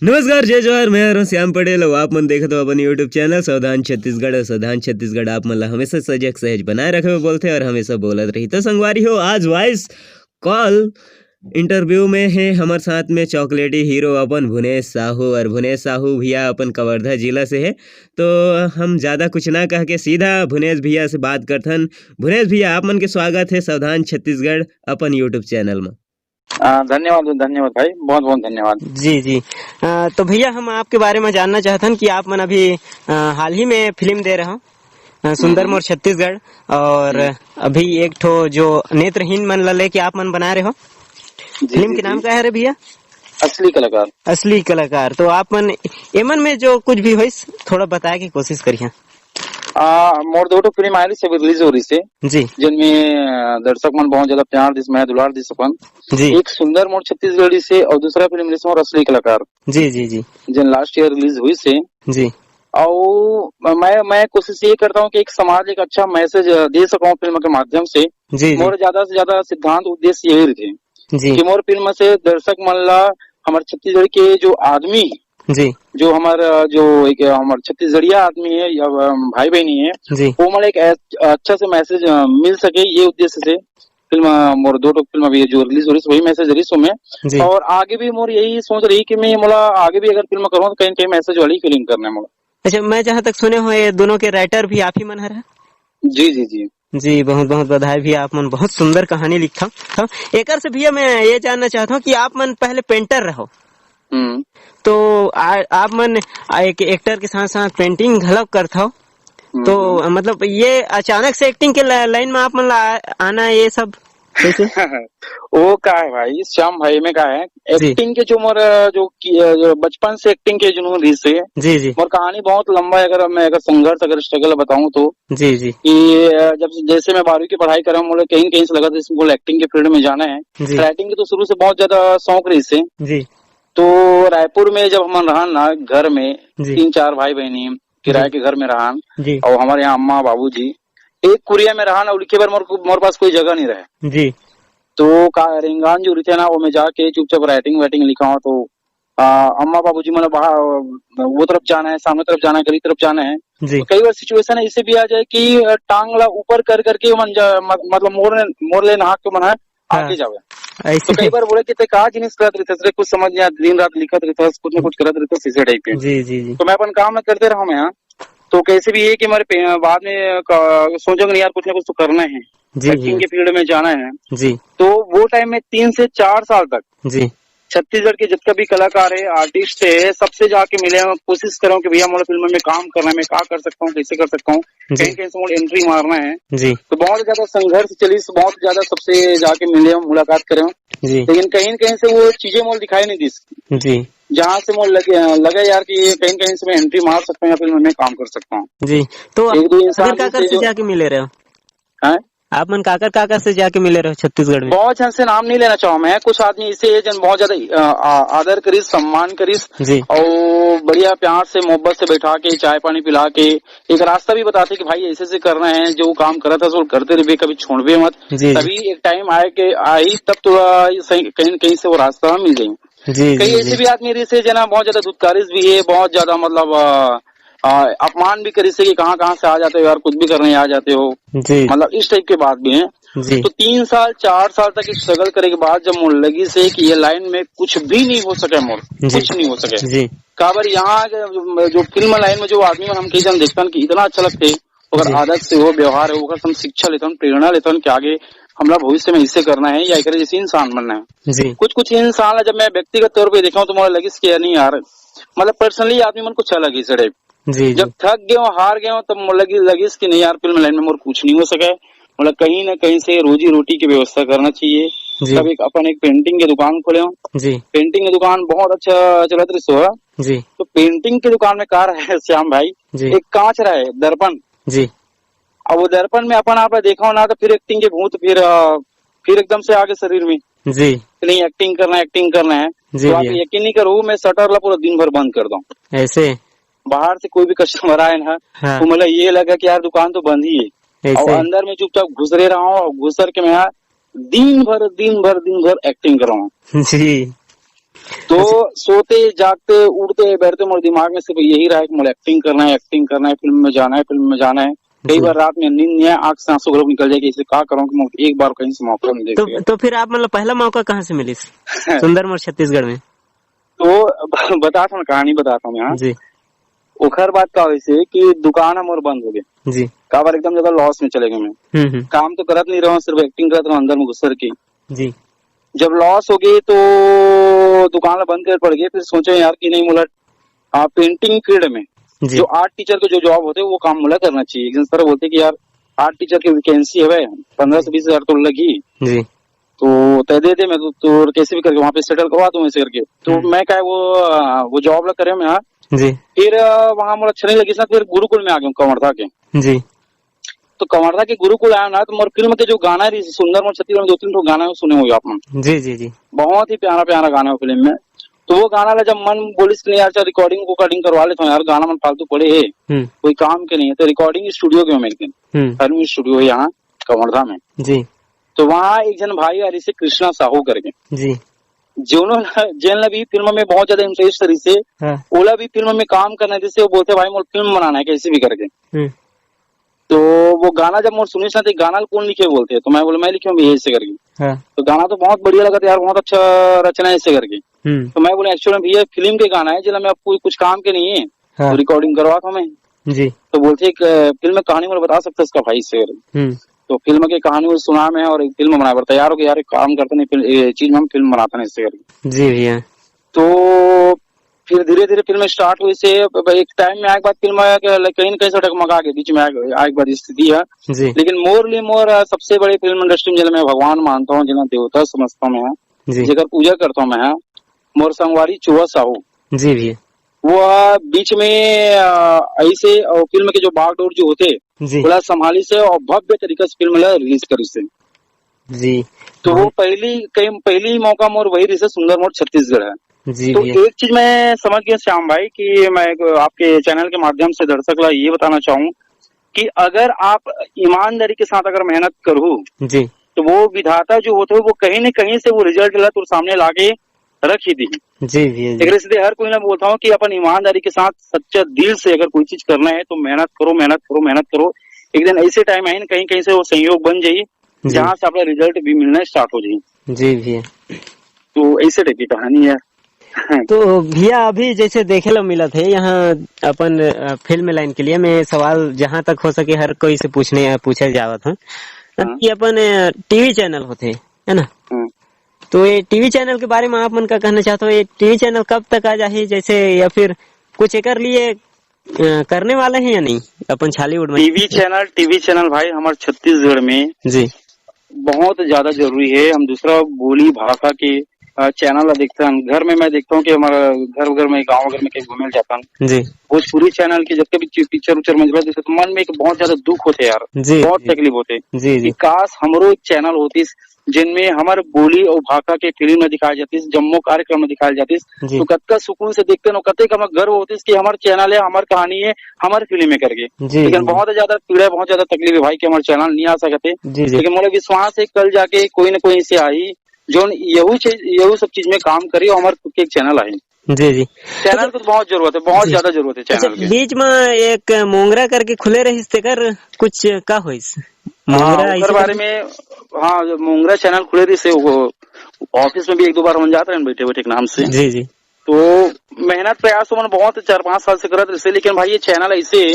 नमस्कार, जय जोहार। मैं हूं श्याम पटेल और आप मन देखत हो अपन यूट्यूब चैनल सावधान छत्तीसगढ़। सावधान छत्तीसगढ़ आप मन ला हमेशा सजग सहज बनाए रखे हुए बोलते और हमेशा बोलत रही। तो संगवारी हो, आज वॉइस कॉल इंटरव्यू में है हमारे साथ में चॉकलेटी हीरो अपन भुवनेश साहू। और भुवनेश साहू भैया अपन कवर्धा जिला से है। तो हम ज़्यादा कुछ ना कह के सीधा भुवनेश भैया से बात करथन। भुवनेश भैया, आप मन के स्वागत है सावधान छत्तीसगढ़ अपन यूट्यूब चैनल में। धन्यवाद धन्यवाद भाई, बहुत बहुत धन्यवाद। जी। तो भैया, हम आपके बारे में जानना चाहतन कि आप मन अभी हाल ही में फिल्म दे रहे हो सुंदर मोर छत्तीसगढ़, और अभी एक ठो जो नेत्रहीन मन ला लेके आप मन बना रहे हो। फिल्म के नाम क्या है रे भैया? असली कलाकार। असली कलाकार। तो आप मन एमन में जो कुछ भी हो थोड़ा बताए की कोशिश करिए। मोर दो फिल्म आई से रिलीज हो रही से जी, जिनमें दर्शक मन बहुत ज्यादा प्यार दिस मैं दुलार दिस अपन जी, एक सुंदर मोर छत्तीसगढ़ी से और दूसरा फिल्म रिलीज मोर असली कलाकार जी, जी, जी, जिन लास्ट ईयर रिलीज हुई से। जी, और मैं कोशिश ये करता हूँ कि एक समाज एक अच्छा मैसेज दे सकूं फिल्म के माध्यम से। जी, मोर ज्यादा से ज्यादा सिद्धांत उद्देश्य यही थे जी, कि मोर फिल्म से दर्शक मन ला हमारे छत्तीसगढ़ के जो आदमी, जी, जो हमारा जो एक हमारे छत्तीसगढ़िया आदमी है या भाई बहनी है, जी, वो मतलब एक अच्छा से मैसेज मिल सके, ये उद्देश्य से फिल्म मोर दो फिल्म अभी जो रिलीज हो रही है वही मैसेज रही सो में। जी। और आगे भी मोर यही सोच रही कि मैं मोला आगे भी अगर फिल्म करूँ तो कहीं कहीं मैसेज वाली फिल्म करना है मोला। अच्छा, मैं जहाँ तक सुने हो ये दोनों के राइटर भी आप ही मन है। जी जी जी जी, बहुत बहुत बधाई भी। आप मन बहुत सुंदर कहानी लिखा था। एक से भैया मैं ये जानना चाहता हूँ कि आप मन पहले पेंटर रहो, तो आप मन एक एक्टर के साथ साथ पेंटिंग घलक करता हो, तो मतलब ये अचानक से एक्टिंग के लाइन में आप मन आना ये सब कैसे? वो क्या है भाई श्याम भाई में क्या है, जी, एक्टिंग के जो मोर जो बचपन से एक्टिंग के जुनून रही से जी, जी, मोर कहानी बहुत लंबा है। अगर मैं संघर्ष अगर स्ट्रगल बताऊं तो जी, जी, कि जब जैसे मैं 12वीं की पढ़ाई कर रहा हूँ, मुझे कहीं कहीं से लगा था इसमें एक्टिंग के फील्ड में जाना है। जी, राइटिंग की तो शुरू से बहुत ज्यादा शौक रही से। जी, तो रायपुर में जब हम रहा ना घर में जी, 3-4 भाई बहनी किराए के घर में रहा, जी, और हमारे यहाँ अम्मा बाबूजी एक कुरिया में रहा ना, उनके बार मोर पास कोई जगह नहीं रहे। जी, तो रेंगान जो रहते ना वो मैं जाके चुपचाप राइटिंग वाइटिंग लिखा हूँ। तो अम्मा बाबूजी मतलब बाहर वो तरफ जाना है, सामने तरफ जाना है, गली तरफ जाना है। जी, तो कई बार सिचुएशन ऐसे भी आ जाए कि टांग ला ऊपर कर करके मतलब मोर ले नहा के मना आगे जावे। तो ऐसे। कई बार बोले कि ते का जिनिस करत रहते कुछ समझ नहीं आता, दिन रात लिखत रहते कुछ न कुछ करत रहते इसे टाइप के। जी, जी, जी, तो मैं अपन काम में करते रहा मैं यहाँ। तो कैसे भी ये कि हमारे बाद में सोचोगे नहीं यार कुछ ना कुछ तो करना है, जी, एक्टिंग के फील्ड में जाना है। जी, तो वो टाइम में 3 से 4 साल तक जी, छत्तीसगढ़ के जितना भी कलाकार है, आर्टिस्ट है, सबसे जाके मिले, कोशिश कर रहा हूँ कि भैया मुझे फिल्म में काम करना है, मैं क्या कर सकता हूँ, कैसे कर सकता हूँ, कहीं कहीं से मुझे एंट्री मारना है। जी, तो बहुत ज्यादा संघर्ष चली, बहुत ज्यादा सबसे जाके मिले, मुलाकात करे, जी, लेकिन कहीं कहीं से वो चीजें मुझे दिखाई नहीं दी, जी, जहाँ से मुझे लगे यार कि कहीं कहीं से मैं एंट्री मार सकता हूँ या फिल्म में काम कर सकता हूँ। जी। तो एक दो अगर इंसान काकर से जाके मिले रहे हो, है, आप मन काकर से जाके मिले रहे हो छत्तीसगढ़ में? बहुत जन से नाम नहीं लेना चाहूँ मैं, कुछ आदमी इसे है जन बहुत ज्यादा आदर करीस, सम्मान करीस, जी, और बढ़िया प्यार से मोहब्बत से बैठा के चाय पानी पिला के एक रास्ता भी बताते कि भाई ऐसे ऐसे करना है, जो काम करा था सो करते रहिए, कभी छोड़िए मत। जी, तभी एक टाइम आए के आई तब तो कहीं कहीं से वो रास्ता मिल जाए। जी, कई जी, ऐसे जी, भी आदमी रही से जना बहुत ज्यादा धुतकारिश भी है, बहुत ज्यादा मतलब अपमान भी करी से कि कहाँ कहाँ से आ जाते हो यार, कुछ भी करने आ जाते हो, जी, मतलब इस टाइप के बात भी है। जी, तो 3 साल 4 साल तक स्ट्रगल करे के बाद जब मुझे लगी से कि ये लाइन में कुछ भी नहीं हो सके, मोर जी, कुछ नहीं हो सके। जी, काबर यहाँ जो फिल्म लाइन में जो आदमी हम कई जन देखते कि इतना अच्छा लगते, अगर जी, आदत से हो, व्यवहार हो, अगर हम शिक्षा लेते हैं, प्रेरणा लेते हैं कि आगे हमारा भविष्य में इससे करना है या एक जैसे इंसान बनना है। जी, कुछ इंसान जब मैं व्यक्तिगत तौर पर देखा हूँ तो मुझे लगी कि नहीं यार, मतलब पर्सनली आदमी मन को अच्छा लगी सड़े। जी, जब थक गए हार गए तब लगी कि नहीं यार फिल्म लाइन में मोर कुछ नहीं हो सके, मतलब कहीं ना कहीं से रोजी रोटी की व्यवस्था करना चाहिए। जी, तब एक अपन एक पेंटिंग की दुकान खोले हो, जी, पेंटिंग की दुकान बहुत अच्छा चलत रही सो। जी, तो पेंटिंग की दुकान में कार है श्याम भाई, जी, एक कांच रहा है दर्पण, जी, अब वो दर्पण में अपन आप देखा हो ना तो फिर एक्टिंग के भूत, फिर एकदम से आगे शरीर में जी, नहीं एक्टिंग करना है, एक्टिंग करना है। जी तो आप भैया, यकीन नहीं करो, मैं शटर ला पूरा दिन भर बंद कर दूं, ऐसे। बाहर से कोई भी कस्टमर आए ना हाँ, तो मतलब ये लगा कि यार दुकान तो बंद ही है, और ऐसे। अंदर में चुपचाप घुसरे रहा हूँ, और घुसर के मैं यार दिन भर एक्टिंग कर रहा हूँ। जी, तो अच्छा, सोते जागते उड़ते बैठते मोर दिमाग में सिर्फ यही रहा है कि मुझे एक्टिंग करना है, फिल्म में जाना है। कई बार रात में नींद नहीं है, आंख से आंसू गलत निकल जाएगी, इसे क्या करूं कि मैं एक बार कहीं से मौका नहीं देख तो फिर आप मतलब पहला मौका कहाँ से मिली सुंदर मोर छत्तीसगढ़ में? तो बताता हूँ, कहानी बताता हूँ यहाँ जी ओखर बात का वैसे कि दुकान हम और बंद हो गए, जी। का बार एकदम ज्यादा लॉस में चले गए मैं। काम तो करत नहीं रहा हूँ, सिर्फ एक्टिंग करत रहा अंदर में घुसर के। जी जब लॉस हो गई तो दुकान बंद कर पड़ गई। फिर सोचे यार कि नहीं मुला पेंटिंग फील्ड में जी जो आर्ट टीचर के जो जॉब होते वो काम मुला करना चाहिए। एक दिन सर बोलते कि यार आर्ट टीचर की वैकेंसी है 15 से 20 हजार तो लगी, जी तो तय दे दे, मैं तो कैसे भी करके वहाँ पे सेटल करवा दूं ऐसे करके। तो मैं क्या वो जॉब ला करे मैं यहाँ। जी फिर वहाँ मुझे अच्छा नहीं लगी ना, फिर गुरुकुल में आ गया कंवरधा के। जी तो कंवरधा के गुरुकुल आया ना, तो मोर फिल्म के जो गाना है सुंदर मोर छत्तीसगढ़ में 2-3 गाना सुने हुए आपने। जी जी जी बहुत ही प्यारा प्यारा गाना है फिल्म में। तो वो गाना ला जब मन बोलिस नहीं यार रिकॉर्डिंग करवा लेता हूँ यार, गाना मन फालतू पड़े है कोई काम के नहीं है। तो रिकॉर्डिंग स्टूडियो के मेरे फिल्म स्टूडियो है यहाँ कंवरधा में। जी तो वहाँ एक जन भाई आ रही से कृष्णा साहू करके, जी जिन्होंने भी फिल्म में बहुत ज्यादा इंटरेस्ट रही से, ओला भी फिल्म में काम करने जैसे वो बोलते भाई मोर फिल्म बनाना है कैसे भी करके। तो वो गाना जब मोर सुनी तो गाना कौन लिखे बोलते, तो मैं बोला मैं लिखूँ भी ऐसे करके। तो गाना तो बहुत बढ़िया लगा था यार, बहुत अच्छा रचना है ऐसे करके। तो मैं बोला एक्चुअली भैया फिल्म के गाना है जिला मैं आपको कुछ काम के नहीं है, तो रिकॉर्डिंग करवा था मैं जी। तो बोलते फिल्म में कहानी मुझे बता सकते इसका भाई से। तो फिल्म की कहानी वो सुना मैं और एक फिल्म बनाया पड़ता यार यार काम करते नहीं चीज में हम फिल्म बनाते नहीं इससे करके। जी भैया। तो फिर धीरे धीरे फिल्म स्टार्ट हुई से एक टाइम में आए बाद फिल्म कहीं न कहीं से डगमगा के बीच में आए बाद स्थिति है। लेकिन मोर सबसे बड़ी फिल्म इंडस्ट्री में जिन्हें मैं भगवान मानता हूँ, जिन्हें देवता समझता हूँ मैं, जिधर पूजा करता हूँ मैं, मोर संगवारी चुहा साहू जी भैया। वो बीच में ऐसे फिल्म के जो बागडोर जो होते बोला संभाली से और भव्य तरीके से फिल्म रिलीज करी से जी। तो वो पहली मौका मोर वही रही से सुंदर मोर छत्तीसगढ़ है जी। तो एक चीज मैं समझ गया श्याम भाई कि मैं आपके चैनल के माध्यम से दर्शक ला ये बताना चाहूँ कि अगर आप ईमानदारी के साथ अगर मेहनत करो जी तो वो विधाता जो होते है वो कहीं न कहीं से वो रिजल्ट ला तो सामने लाके रख ही दी जी। इसलिए हर कोई ना बोलता हूँ कि अपन ईमानदारी के साथ सच्चा दिल से अगर कोई चीज करना है तो मेहनत करो। एक दिन ऐसे टाइम आए कहीं कहीं से वो संयोग बन जाये जहाँ से अपना रिजल्ट भी मिलना स्टार्ट हो जाये जी भैया। तो ऐसे टाइप की कहानी है। तो भैया अभी जैसे देखे लो मिला थे यहाँ अपन फिल्म लाइन के लिए मैं सवाल जहाँ तक हो सके हर कोई से पूछे जावत हूँ कि अपन टीवी चैनल होते है ना, तो ये टीवी चैनल के बारे में आप मन का कहना चाहते हो, ये टीवी चैनल कब तक आ जाए जैसे, या फिर कुछ एक लिए करने वाले हैं या नहीं अपन छालीवुड में? टीवी चैनल भाई हमारे छत्तीसगढ़ में जी बहुत ज्यादा जरूरी है। हम दूसरा बोली भाषा के चैनल देखते हैं। घर में मैं देखता हूँ कि हमारा घर में गाँव घर में कहीं घूमने जाता हूँ जी, भोजपुरी चैनल की जब कभी पिक्चर उच्चर में तो मन में एक बहुत ज्यादा दुख होते यार जी, बहुत तकलीफ होते जी जी। काश हमरो एक चैनल होती जिनमें हमारे बोली और भाषा के फिल्म में दिखाई जाती, जम्मू कार्यक्रम में दिखाई जाती, तो कत्का सुकून से देखते न कते का गर्व होती कि हमारे चैनल है, हमारी कहानी है, हमारी फिल्म में करके। लेकिन बहुत ज्यादा पीड़ा बहुत ज्यादा तकलीफ है भाई कि हमारे चैनल नहीं आ सकते। लेकिन मुझे विश्वास है कल जाके कोई न कोई से आई जो यही सब चीज में काम करी और हमारे खुद के एक चैनल आए जी जी। चैनल को तो बहुत जरूरत है, बहुत ज्यादा जरूरत है चैनल की। बीच में एक मोंगरा करके खुले रही कर कुछ का हो मोंगरा बारे में? हाँ मोंगरा चैनल खुले रही से ऑफिस में भी 1-2 बार हम जाते हैं बैठे बैठे नाम से जी जी। तो मेहनत प्रयास तो मैंने बहुत 4-5 साल से करत रहे, लेकिन भाई ये चैनल ऐसे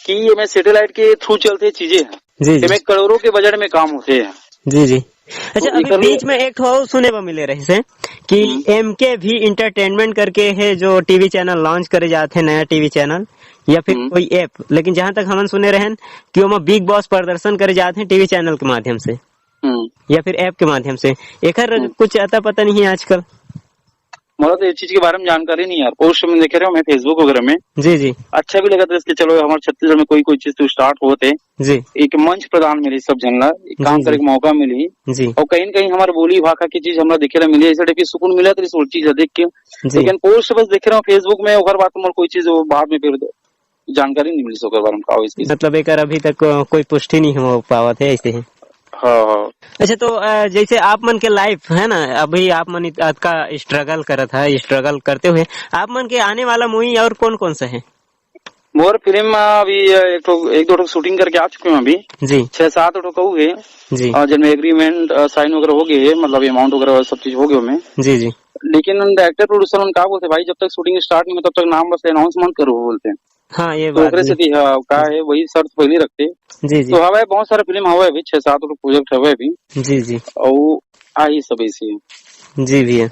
कि ये मैं सैटेलाइट के थ्रू चलते चीजें हैं में करोड़ों के बजट में काम होते हैं जी जी। अच्छा अभी बीच में एक सुने में मिले रही से कि MK भी इंटरटेनमेंट करके है जो टीवी चैनल लॉन्च करे जाते हैं, नया टीवी चैनल या फिर कोई ऐप, लेकिन जहाँ तक हम सुने रहे कि वो बिग बॉस प्रदर्शन करे जाते हैं टीवी चैनल के माध्यम से या फिर ऐप के माध्यम से, एक कुछ अता पता नहीं है आजकल। मुझे तो इस चीज के बारे में जानकारी नहीं यार, पोस्ट में देखे रहे मैं फेसबुक वगैरह में जी जी। अच्छा भी लगा था इसके, चलो हमारे छत्तीसगढ़ में कोई चीज तो स्टार्ट होते जी, एक मंच प्रदान मिली सब जनला, एक काम करे मौका मिली जी, और कहीं न कहीं हमारे बोली भाषा की चीज हमारा देखे मिली, ऐसे टाइप की सुकून मिला तो इस चीज देख के। लेकिन पोस्ट बस देख रहा हूँ फेसबुक में, और बात कोई चीज बाद में फिर जानकारी नहीं मिली बारे में। मतलब एक अभी तक कोई पुष्टि नहीं हो पावा थे ऐसे है। हाँ। अच्छा तो जैसे आप मन के लाइफ है ना, अभी आप मन का स्ट्रगल करत है, स्ट्रगल करते हुए आप मन के आने वाला मूवी और कौन कौन सा है? मोर फिल्म अभी एक दो शूटिंग करके आ चुके हैं अभी जी 6-7 कहू है जी जिनमें एग्रीमेंट साइन वगैरह हो गए है, मतलब अमाउंट वगैरह सब चीज हो गए उनमें। जी जी। लेकिन डायरेक्टर प्रोड्यूसर उन का बोलते भाई जब तक शूटिंग स्टार्ट नहीं हो तब तक नाम बस अनाउंस मत करो बोलते हैं। हाँ ये तो बात ओकरे भी। से का है वही शर्त पहले रखते। जी जी तो हवा बहुत सारा फिल्म हवा अभी 6-7 प्रोजेक्ट हवा अभी जी जी और आई सब ऐसी है। जी भैया।